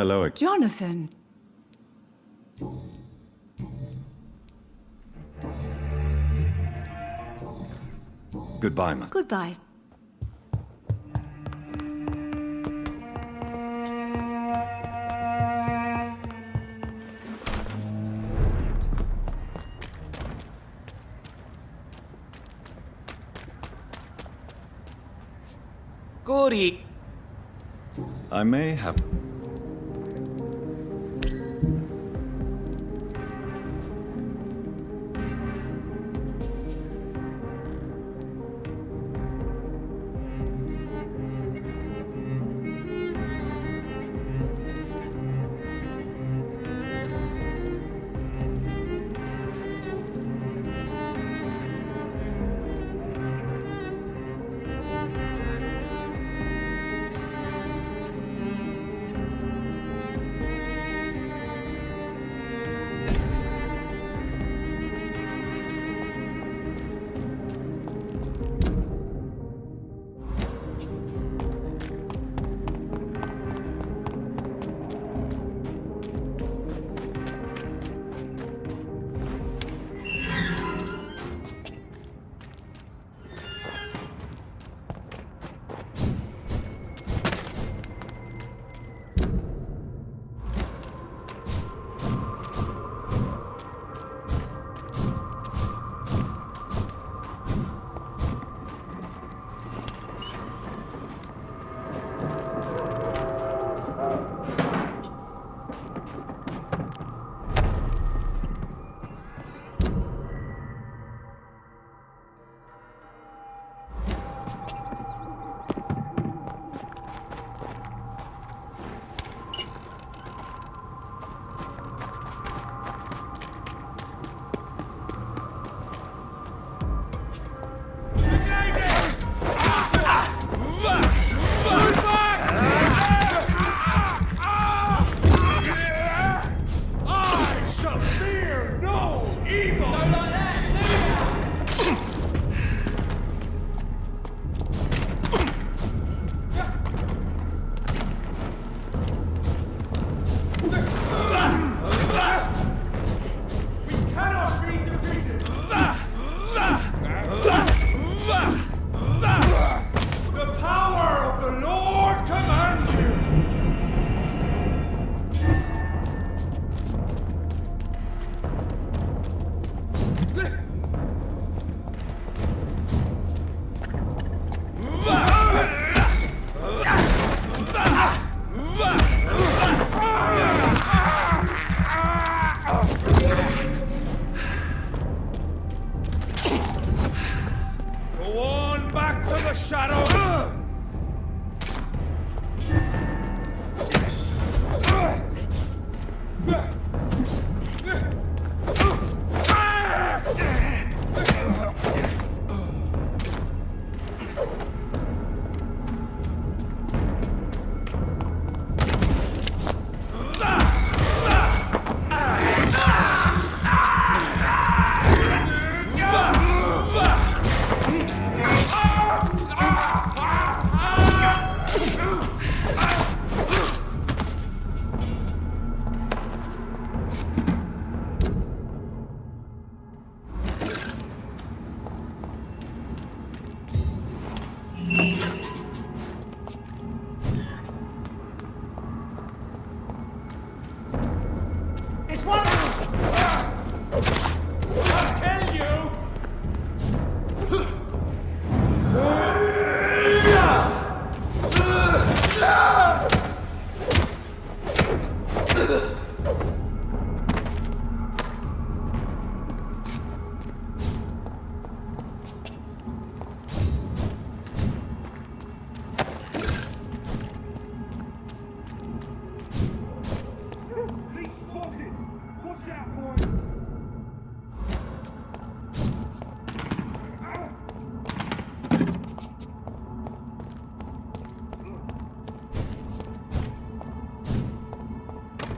Hello. Jonathan! Goodbye, man. Goodbye. Goody. I may have...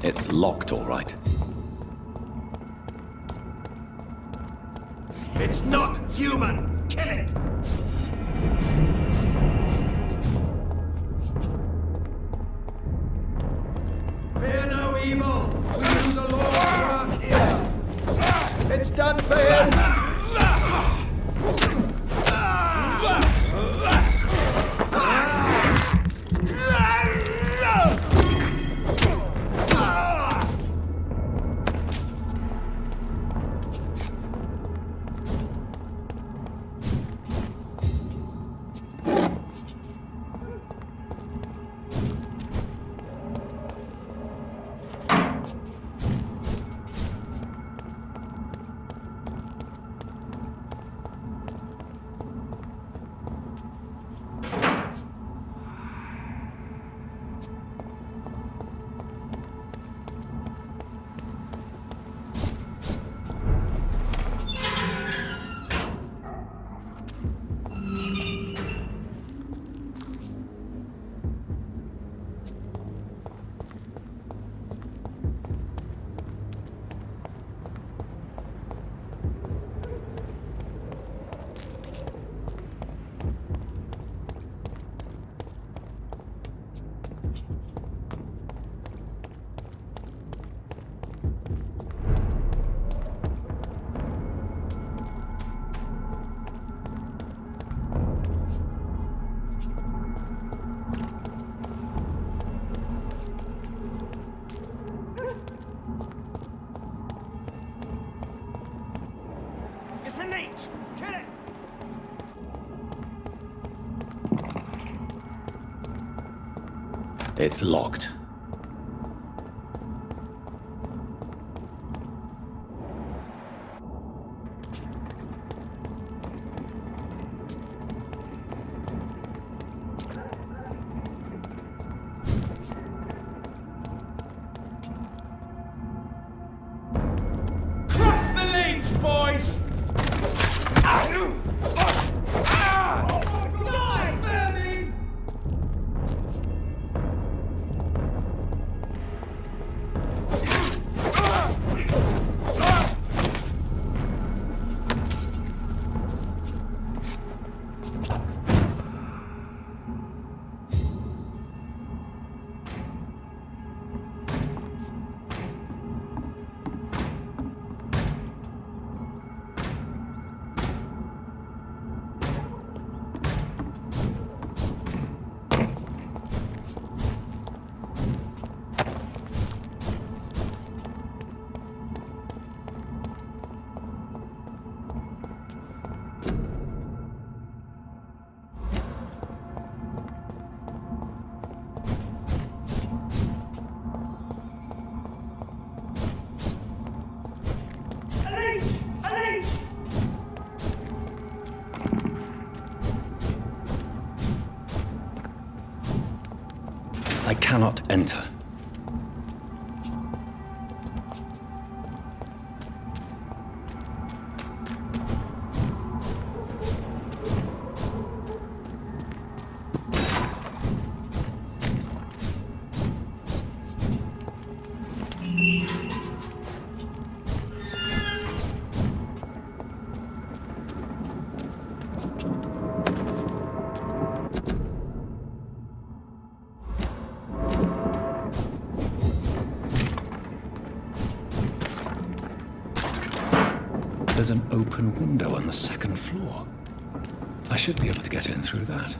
It's locked, all right. It's not human! Kill it! It's done for him! It's a leech! Kill it! It's locked. Crush the leech, boys! I cannot enter. There's an open window on the second floor. I should be able to get in through that.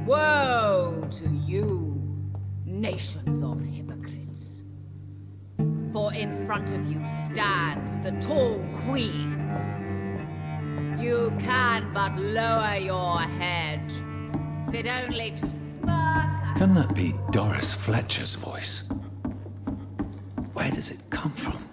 Woe to you, nations of hypocrites. For in front of you stands the tall queen. You can but lower your head, fit only to smirk. Can that be Doris Fletcher's voice? Where does it come from?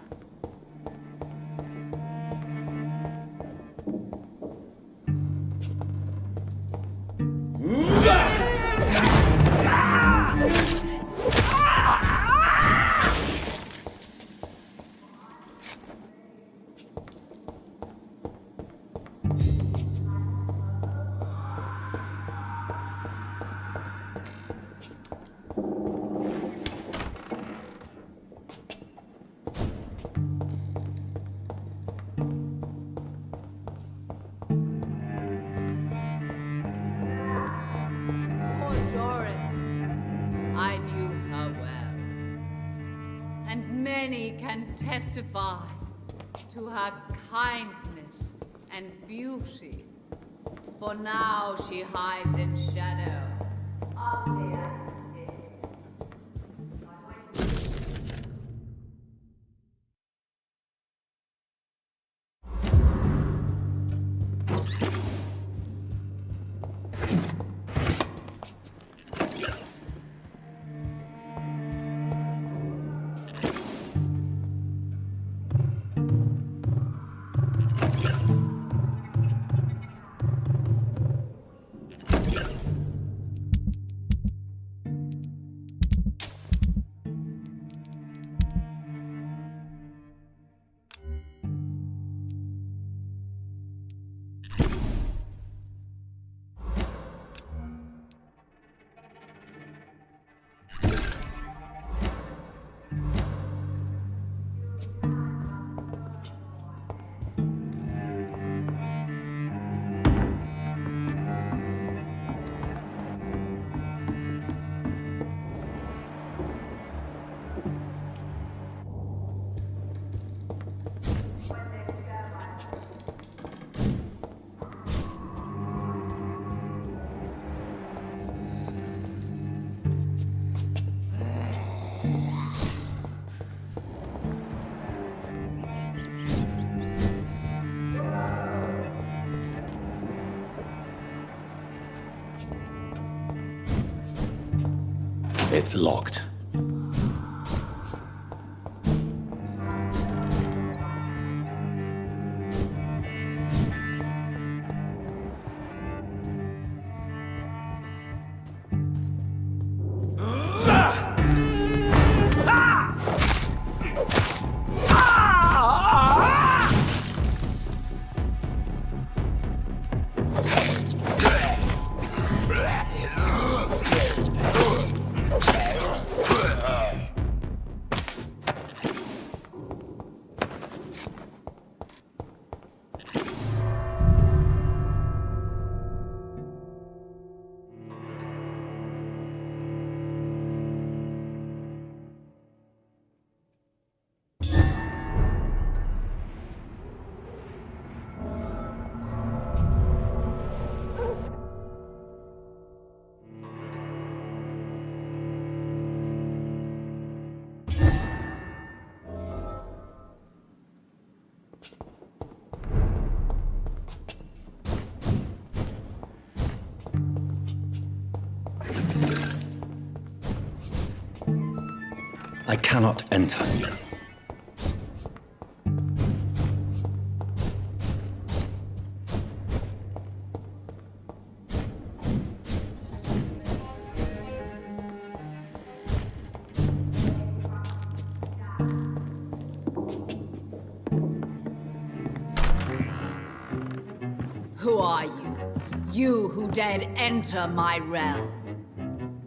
testify to her kindness and beauty. For now she hides in shadow. Ugly as it is. It's locked. I cannot enter. Who are you? You who dared enter my realm.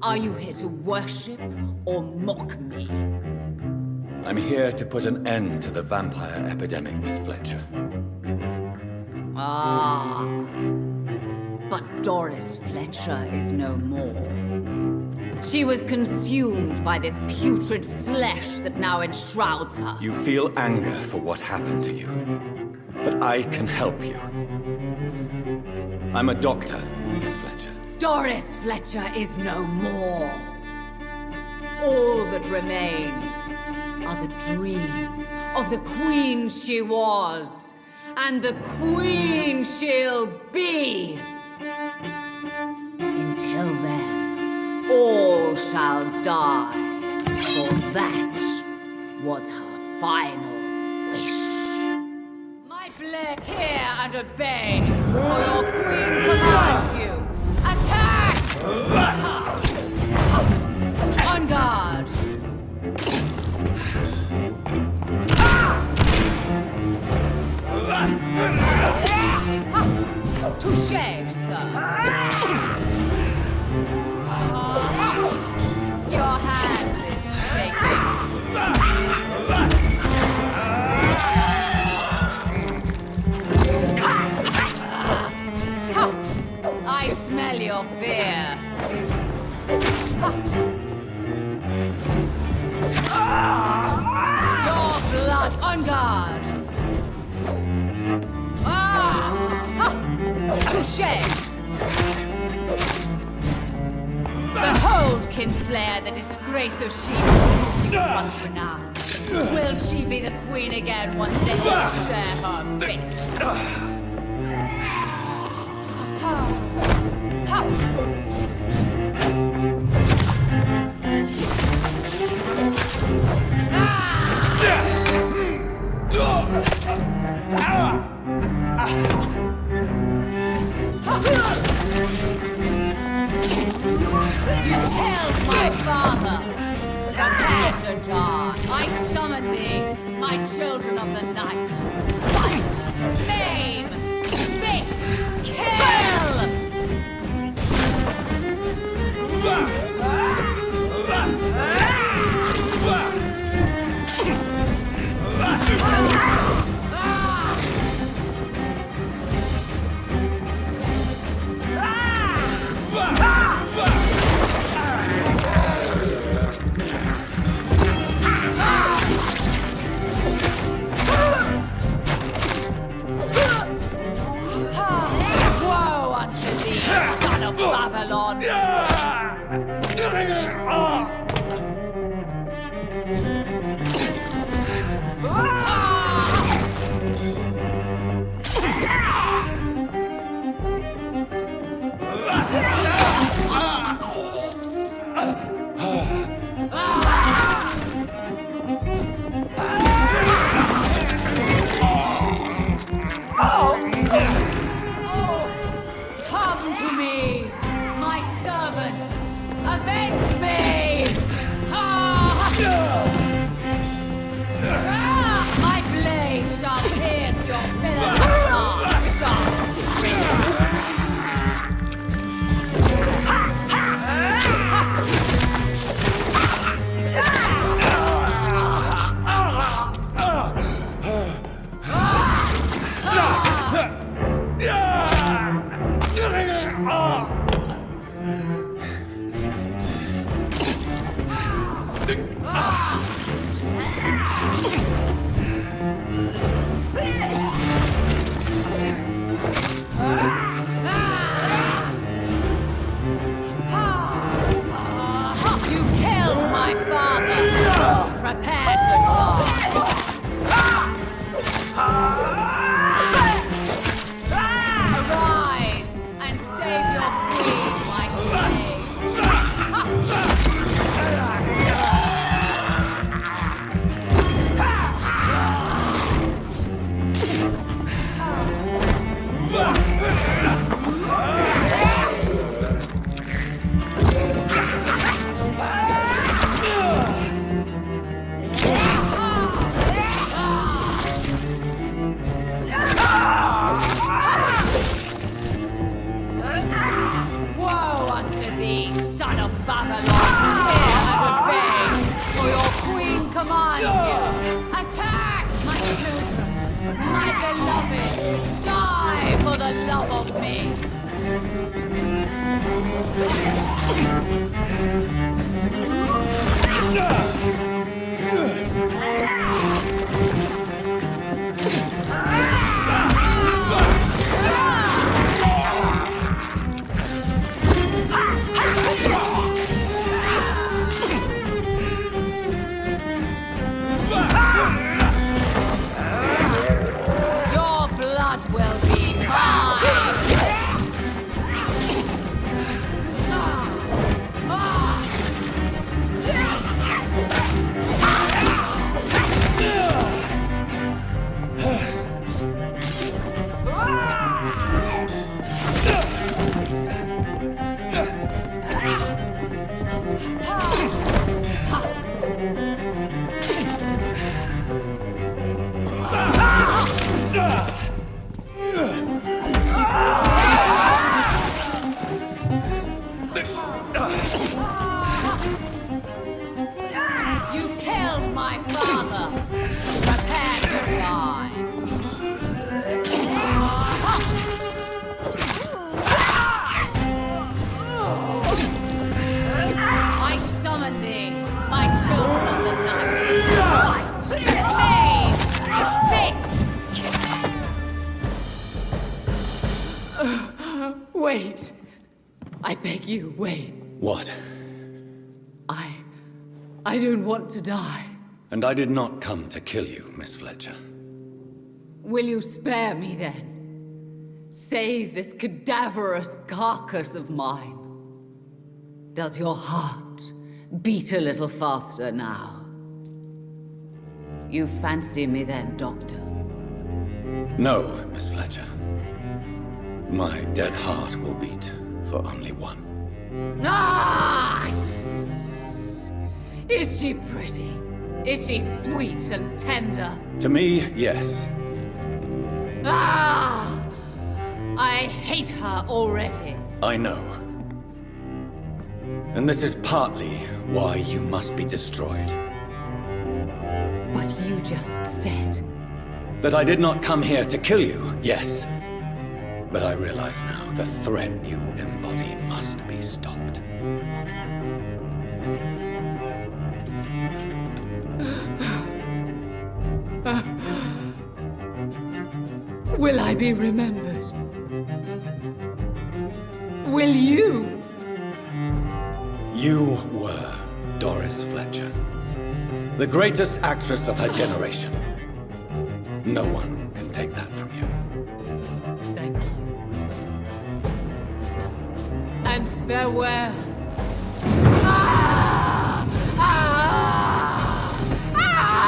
Are you here to worship or mock me? I'm here to put an end to the vampire epidemic, Miss Fletcher. Ah. But Doris Fletcher is no more. She was consumed by this putrid flesh that now enshrouds her. You feel anger for what happened to you, but I can help you. I'm a doctor, Miss Fletcher. Doris Fletcher is no more. All that remains are the dreams of the queen she was, and the queen she'll be. Until then, all shall die, for that was her final wish. My blade, hear and obey, for your queen commands you. Attack! On guard! Touché, sir. Your hand is shaking. I smell your fear. Your blood Shame! Behold, Kinslayer, the disgrace of she who was once renowned. Will she be the queen again once they will share her fate? You killed my father! Prepare to die! I summon thee, my children of the night! Fight! Maim! Spit! Kill! Woe unto thee, son of Babylon! Come to me, my servants! Avenge me! My blade shall pierce your villainous You killed my father! Prepare to die! Arise and save your queen, my Woe unto thee, son of Babylon! Hear and obey, for your queen commands you! Attack, my children, my beloved! Die for the love of me! Your blood will be mine! You killed my father! Prepare to die! I summon thee, my children of the night! Fight! Maim! Spit! Wait. I beg you, wait. What? I don't want to die. And I did not come to kill you, Miss Fletcher. Will you spare me then? Save this cadaverous carcass of mine. Does your heart beat a little faster now? You fancy me then, Doctor? No, Miss Fletcher. My dead heart will beat for only one. Ah! Is she pretty? Is she sweet and tender? To me, yes. Ah! I hate her already. I know. And this is partly why you must be destroyed. But you just said... That I did not come here to kill you, yes. But I realize now the threat you embody must be stopped. Will I be remembered? Will you? You were Doris Fletcher, the greatest actress of her generation. No one can take that from you. Thank you. And farewell. Ah! Ah! Ah!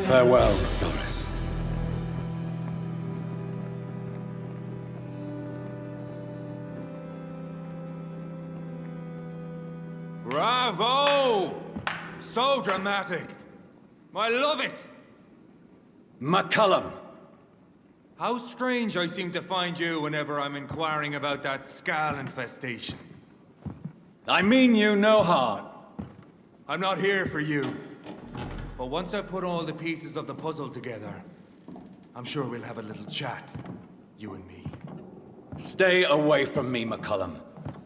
Farewell, Doris. Bravo! So dramatic. I love it. McCullum! How strange I seem to find you whenever I'm inquiring about that Skal infestation. I mean you no harm. I'm not here for you. But once I've put all the pieces of the puzzle together, I'm sure we'll have a little chat, you and me. Stay away from me, McCullum.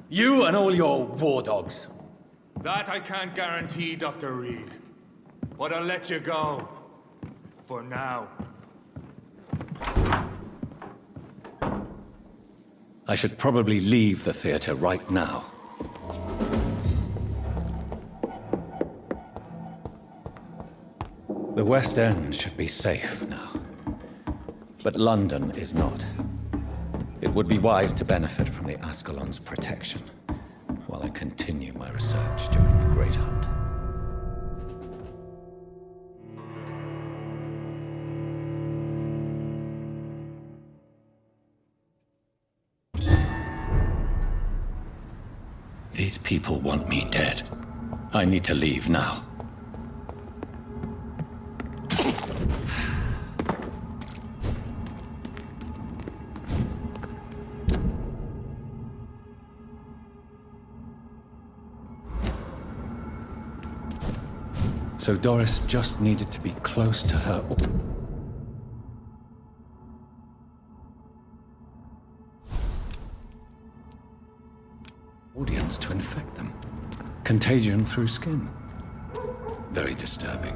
You and all your war dogs. That I can't guarantee, Dr. Reed. But I'll let you go. For now. I should probably leave the theater right now. The West End should be safe now. But London is not. It would be wise to benefit from the Ascalon's protection while I continue my research during the Great Hunt. These people want me dead. I need to leave now. So Doris just needed to be close to her audience to infect them. Contagion through skin. Very disturbing.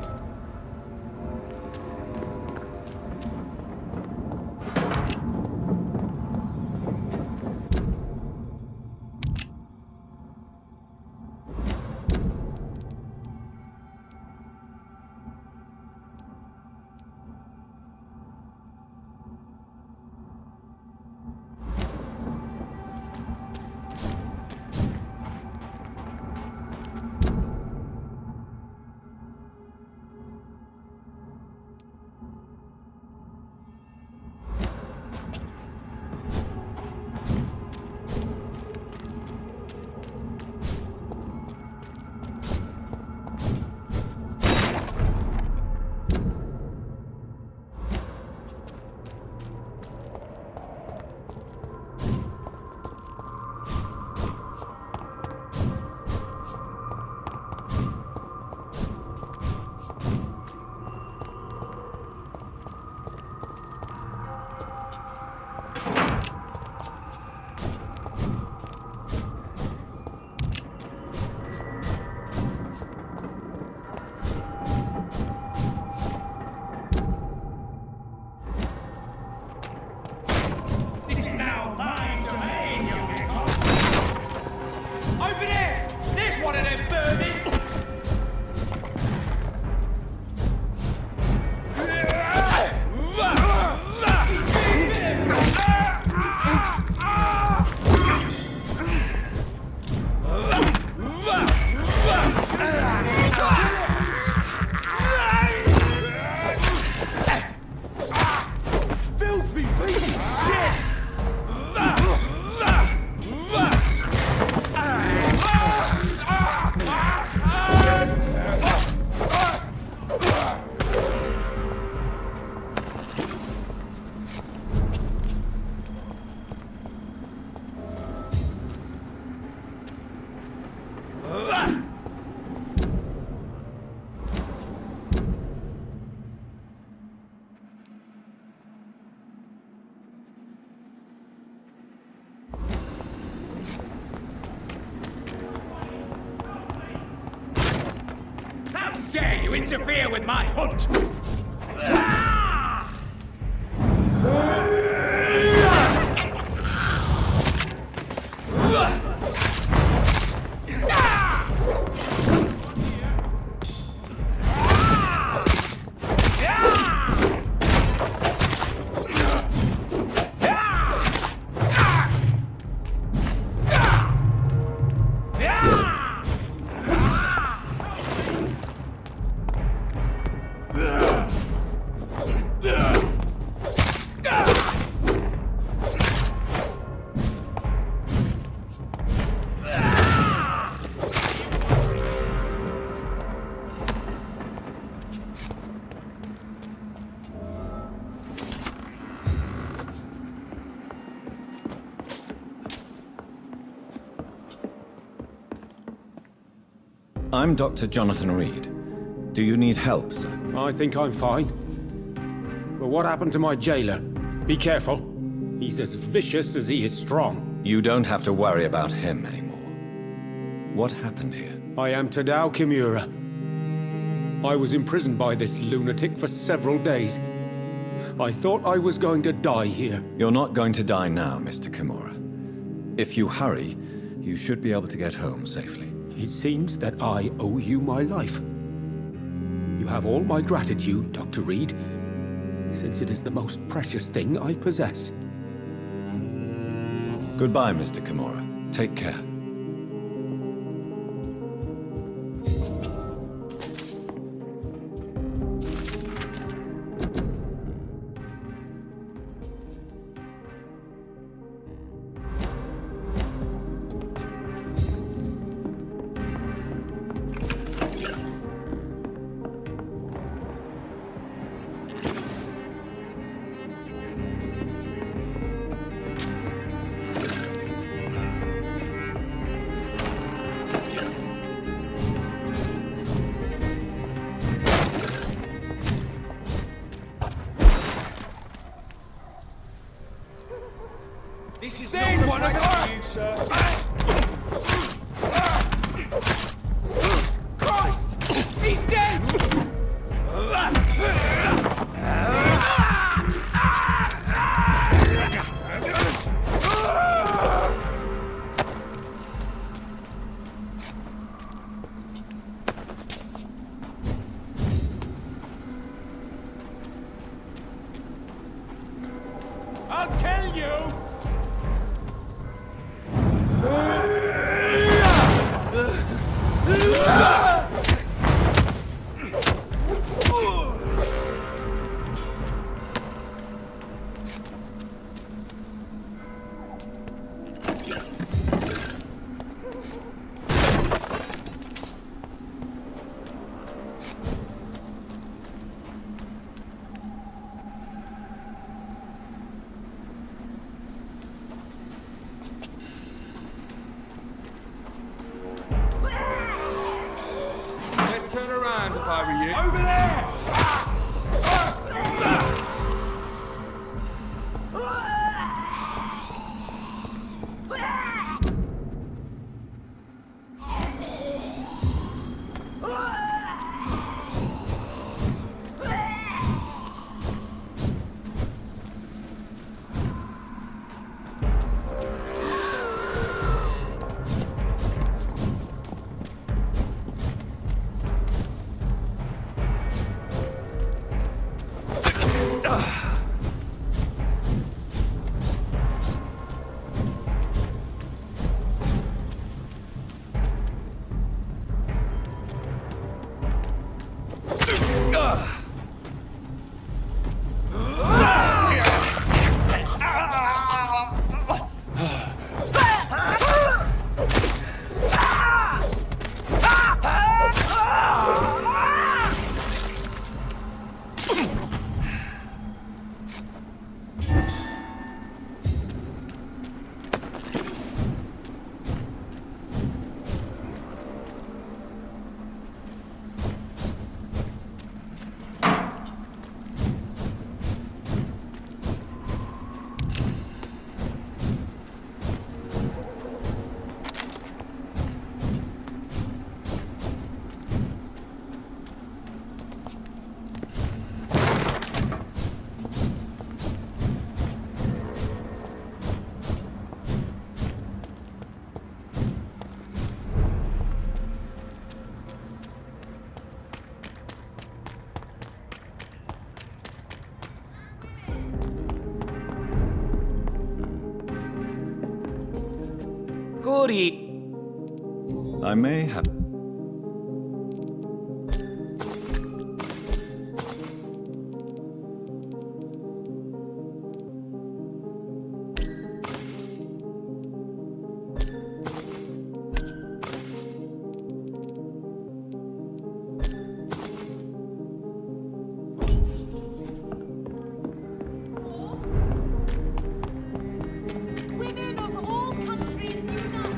dare you interfere with my hunt? I'm Dr. Jonathan Reed. Do you need help, sir? I think I'm fine. But what happened to my jailer? Be careful. He's as vicious as he is strong. You don't have to worry about him anymore. What happened here? I am Tadao Kimura. I was imprisoned by this lunatic for several days. I thought I was going to die here. You're not going to die now, Mr. Kimura. If you hurry, you should be able to get home safely. It seems that I owe you my life. You have all my gratitude, Dr. Reed, since it is the most precious thing I possess. Goodbye, Mr. Kimura. Take care. This is not one for you, sir. Christ! He's dead! I'll kill you! Turn around if I were you. Over there! Dottori! I may have... Women of all countries unite!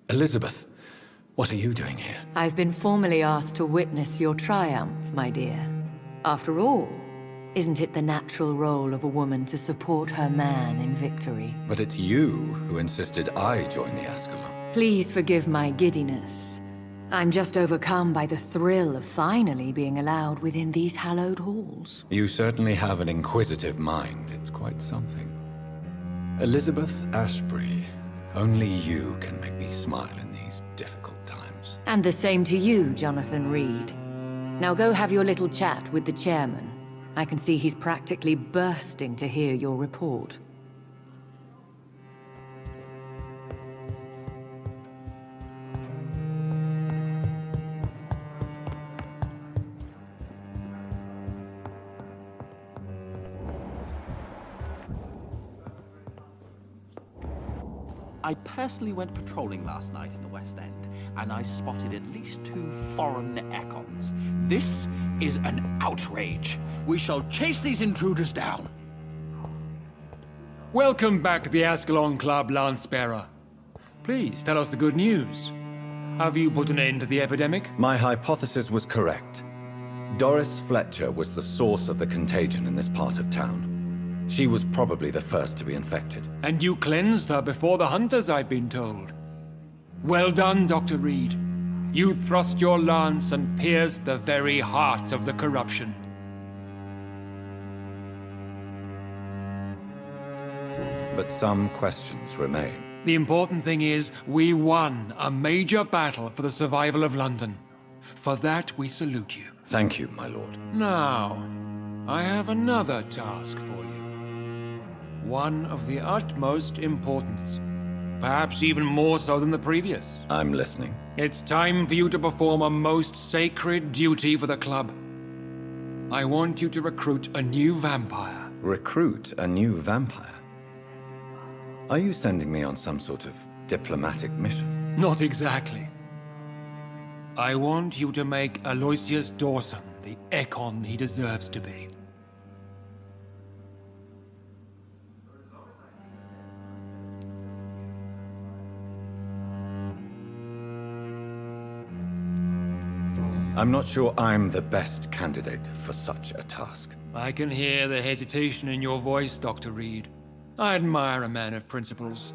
Elizabeth, what are you doing here? I've been formally asked to witness your triumph, my dear. After all, isn't it the natural role of a woman to support her man in victory? But it's you who insisted I join the Ascalon. Please forgive my giddiness. I'm just overcome by the thrill of finally being allowed within these hallowed halls. You certainly have an inquisitive mind. It's quite something. Elizabeth Ashbury, only you can make me smile in these difficult times. And the same to you, Jonathan Reed. Now go have your little chat with the chairman. I can see he's practically bursting to hear your report. I personally went patrolling last night in the West End, and I spotted at least 2 foreign econs. This is an outrage. We shall chase these intruders down. Welcome back to the Ascalon Club, Lance-Bearer. Please, tell us the good news. Have you put an end to the epidemic? My hypothesis was correct. Doris Fletcher was the source of the contagion in this part of town. She was probably the first to be infected. And you cleansed her before the hunters, I've been told. Well done, Dr. Reed. You thrust your lance and pierced the very heart of the corruption. But some questions remain. The important thing is, we won a major battle for the survival of London. For that, we salute you. Thank you, my lord. Now, I have another task for you. One of the utmost importance. Perhaps even more so than the previous. I'm listening. It's time for you to perform a most sacred duty for the club. I want you to recruit a new vampire. Recruit a new vampire? Are you sending me on some sort of diplomatic mission? Not exactly. I want you to make Aloysius Dawson the Econ he deserves to be. I'm not sure I'm the best candidate for such a task. I can hear the hesitation in your voice, Dr. Reed. I admire a man of principles.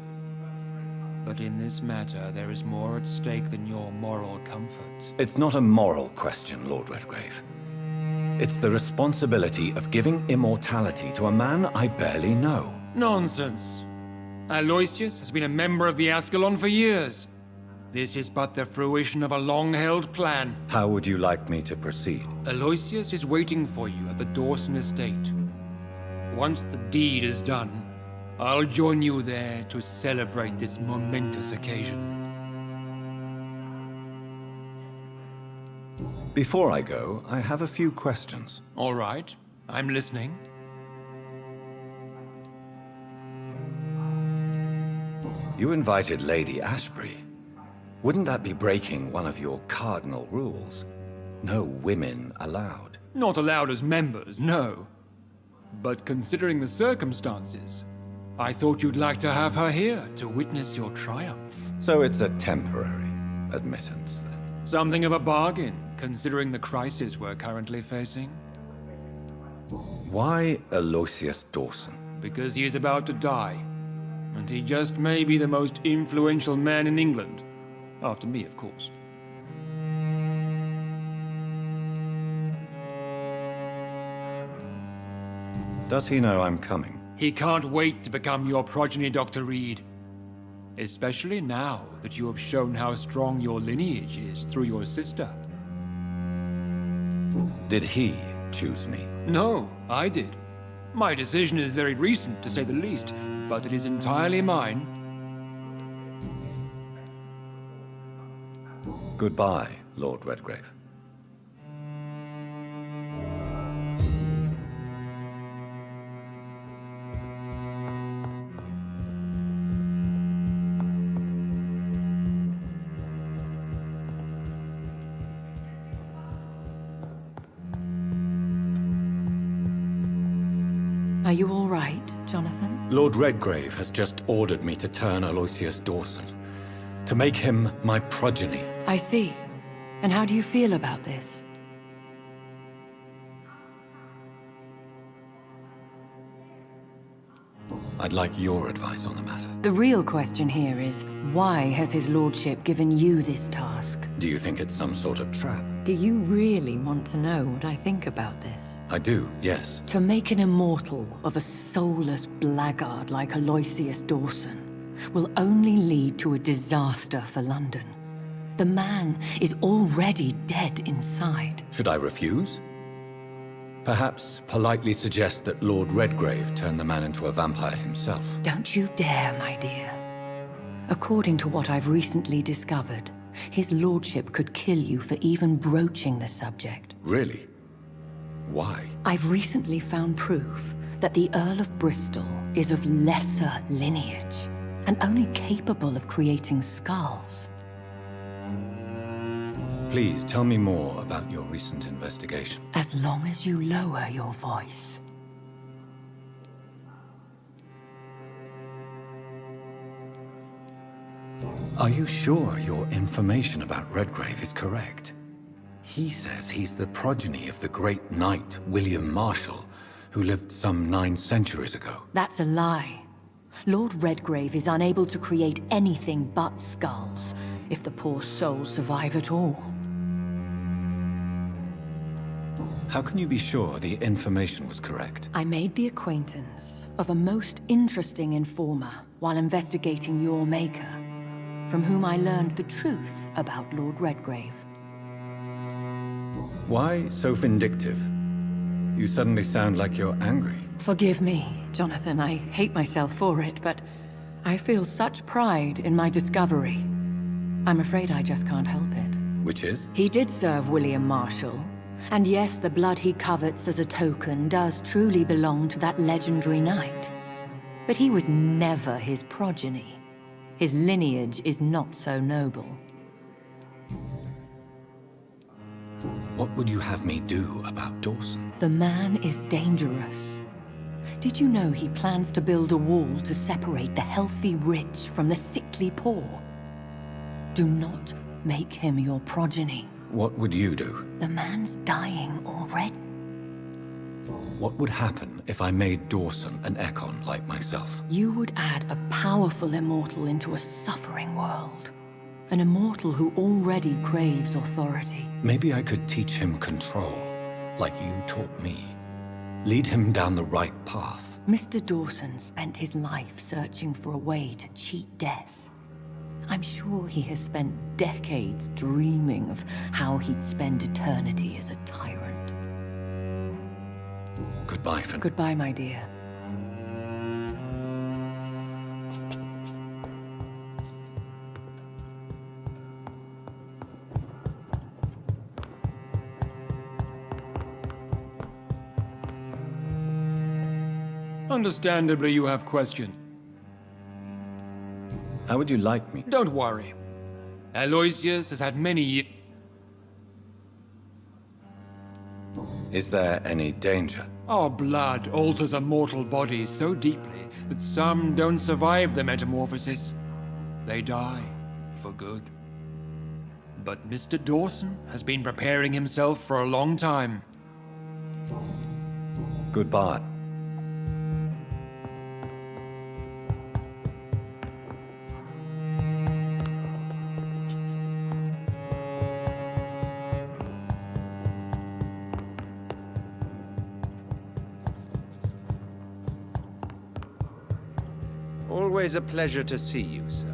But in this matter, there is more at stake than your moral comfort. It's not a moral question, Lord Redgrave. It's the responsibility of giving immortality to a man I barely know. Nonsense. Aloysius has been a member of the Ascalon for years. This is but the fruition of a long-held plan. How would you like me to proceed? Aloysius is waiting for you at the Dawson estate. Once the deed is done, I'll join you there to celebrate this momentous occasion. Before I go, I have a few questions. All right, I'm listening. You invited Lady Ashbury. Wouldn't that be breaking one of your cardinal rules? No women allowed. Not allowed as members, no. But considering the circumstances, I thought you'd like to have her here to witness your triumph. So it's a temporary admittance, then? Something of a bargain, considering the crisis we're currently facing. Why Aloysius Dawson? Because he is about to die. And he just may be the most influential man in England. After me, of course. Does he know I'm coming? He can't wait to become your progeny, Dr. Reed. Especially now that you have shown how strong your lineage is through your sister. Did he choose me? No, I did. My decision is very recent, to say the least, but it is entirely mine. Goodbye, Lord Redgrave. Are you all right, Jonathan? Lord Redgrave has just ordered me to turn Aloysius Dawson, to make him my progeny. I see. And how do you feel about this? I'd like your advice on the matter. The real question here is, why has his lordship given you this task? Do you think it's some sort of trap? Do you really want to know what I think about this? I do, yes. To make an immortal of a soulless blackguard like Aloysius Dawson will only lead to a disaster for London. The man is already dead inside. Should I refuse? Perhaps politely suggest that Lord Redgrave turn the man into a vampire himself. Don't you dare, my dear. According to what I've recently discovered, his lordship could kill you for even broaching the subject. Really? Why? I've recently found proof that the Earl of Bristol is of lesser lineage and only capable of creating skulls. Please tell me more about your recent investigation. As long as you lower your voice. Are you sure your information about Redgrave is correct? He says he's the progeny of the great knight William Marshall, who lived some 9 centuries ago. That's a lie. Lord Redgrave is unable to create anything but skulls, if the poor soul survive at all. How can you be sure the information was correct? I made the acquaintance of a most interesting informer while investigating your maker, from whom I learned the truth about Lord Redgrave. Why so vindictive? You suddenly sound like you're angry. Forgive me, Jonathan. I hate myself for it, but I feel such pride in my discovery. I'm afraid I just can't help it. Which is? He did serve William Marshall. And yes, the blood he covets as a token does truly belong to that legendary knight. But he was never his progeny. His lineage is not so noble. What would you have me do about Dawson? The man is dangerous. Did you know he plans to build a wall to separate the healthy rich from the sickly poor? Do not make him your progeny. What would you do? The man's dying already. What would happen if I made Dawson an Ekon like myself? You would add a powerful immortal into a suffering world. An immortal who already craves authority. Maybe I could teach him control, like you taught me. Lead him down the right path. Mr. Dawson spent his life searching for a way to cheat death. I'm sure he has spent decades dreaming of how he'd spend eternity as a tyrant. Goodbye, Finn. Goodbye, my dear. Understandably, you have questions. How would you like me? Don't worry. Aloysius has had many Is there any danger? Our blood alters a mortal body so deeply that some don't survive the metamorphosis. They die for good. But Mr. Dawson has been preparing himself for a long time. Goodbye. Always a pleasure to see you, sir.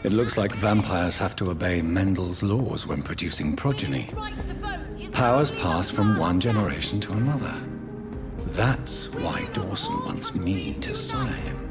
It looks like vampires have to obey Mendel's laws when producing progeny. Powers pass from one generation to another. That's why Dawson wants me to sire him.